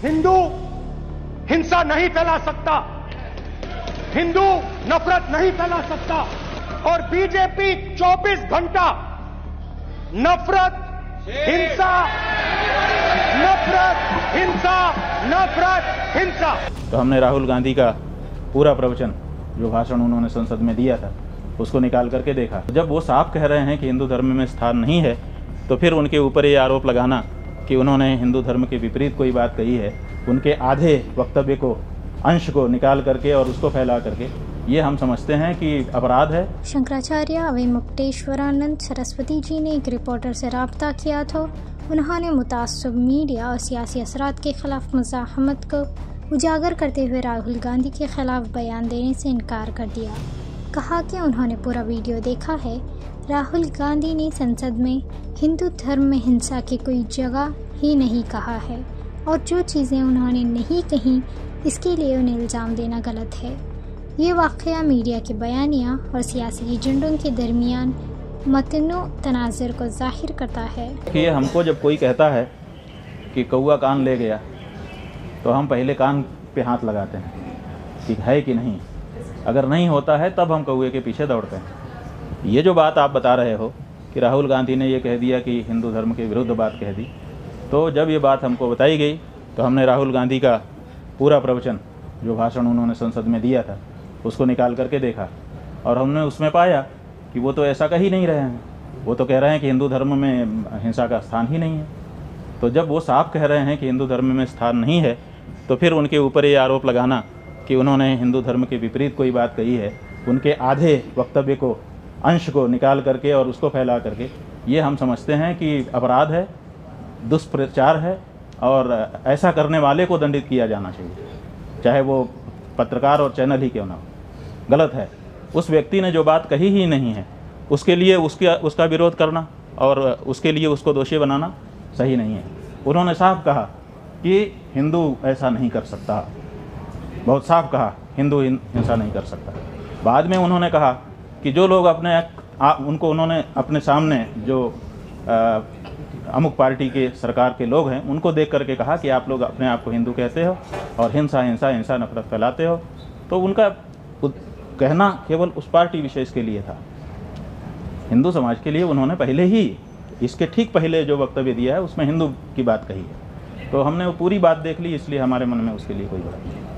हिंदू हिंसा नहीं फैला सकता, हिंदू नफरत नहीं फैला सकता और बीजेपी 24 घंटा नफरत हिंसा नफरत हिंसा नफरत हिंसा। तो हमने राहुल गांधी का पूरा प्रवचन जो भाषण उन्होंने संसद में दिया था उसको निकाल करके देखा। जब वो साफ कह रहे हैं कि हिंदू धर्म में स्थान नहीं है, तो फिर उनके ऊपर ये आरोप लगाना कि उन्होंने हिंदू धर्म के विपरीत कोई बात कही है, उनके आधे वक्तव्य को अंश को निकाल करके और उसको फैला करके, ये हम समझते हैं कि अपराध है। शंकराचार्य अवैमुक्तेश्वरानंद सरस्वती जी ने एक रिपोर्टर से रब्ता किया तो उन्होंने मुतासब मीडिया और सियासी असरात के खिलाफ मुज़ाहमत को उजागर करते हुए राहुल गांधी के खिलाफ बयान देने से इनकार कर दिया। कहा कि उन्होंने पूरा वीडियो देखा है। राहुल गांधी ने संसद में हिंदू धर्म में हिंसा की कोई जगह ही नहीं कहा है और जो चीज़ें उन्होंने नहीं कही इसके लिए उन्हें इल्ज़ाम देना गलत है। ये वाक़या मीडिया के बयानिया और सियासी एजेंडों के दरमियान मतनो तनाज़ुर को जाहिर करता है कि हमको जब कोई कहता है कि कौआ कान ले गया तो हम पहले कान पे हाथ लगाते हैं कि है कि नहीं। अगर नहीं होता है तब हम कौए के पीछे दौड़ते हैं। ये जो बात आप बता रहे हो कि राहुल गांधी ने ये कह दिया कि हिंदू धर्म के विरुद्ध बात कह दी, तो जब ये बात हमको बताई गई तो हमने राहुल गांधी का पूरा प्रवचन जो भाषण उन्होंने संसद में दिया था उसको निकाल करके देखा और हमने उसमें पाया कि वो तो ऐसा कह ही नहीं रहे हैं। वो तो कह रहे हैं कि हिंदू धर्म में हिंसा का स्थान ही नहीं है। तो जब वो साफ कह रहे हैं कि हिंदू धर्म में स्थान नहीं है, तो फिर उनके ऊपर ये आरोप लगाना कि उन्होंने हिंदू धर्म के विपरीत कोई बात कही है, उनके आधे वक्तव्य को अंश को निकाल करके और उसको फैला करके, ये हम समझते हैं कि अपराध है, दुष्प्रचार है और ऐसा करने वाले को दंडित किया जाना चाहिए, चाहे वो पत्रकार और चैनल ही क्यों ना हो। गलत है। उस व्यक्ति ने जो बात कही ही नहीं है उसके लिए उसका विरोध करना और उसके लिए उसको दोषी बनाना सही नहीं है। उन्होंने साफ कहा कि हिंदू ऐसा नहीं कर सकता, बहुत साफ कहा हिंदू हिंसा नहीं कर सकता। बाद में उन्होंने कहा कि जो लोग उनको उन्होंने अपने सामने जो अमुक पार्टी के सरकार के लोग हैं उनको देख करके कहा कि आप लोग अपने आप को हिंदू कहते हो और हिंसा हिंसा हिंसा नफरत फैलाते हो। तो उनका कहना केवल उस पार्टी विशेष के लिए था। हिंदू समाज के लिए उन्होंने पहले ही इसके ठीक पहले जो वक्तव्य दिया है उसमें हिंदू की बात कही है। तो हमने वो पूरी बात देख ली, इसलिए हमारे मन में उसके लिए कोई बात नहीं।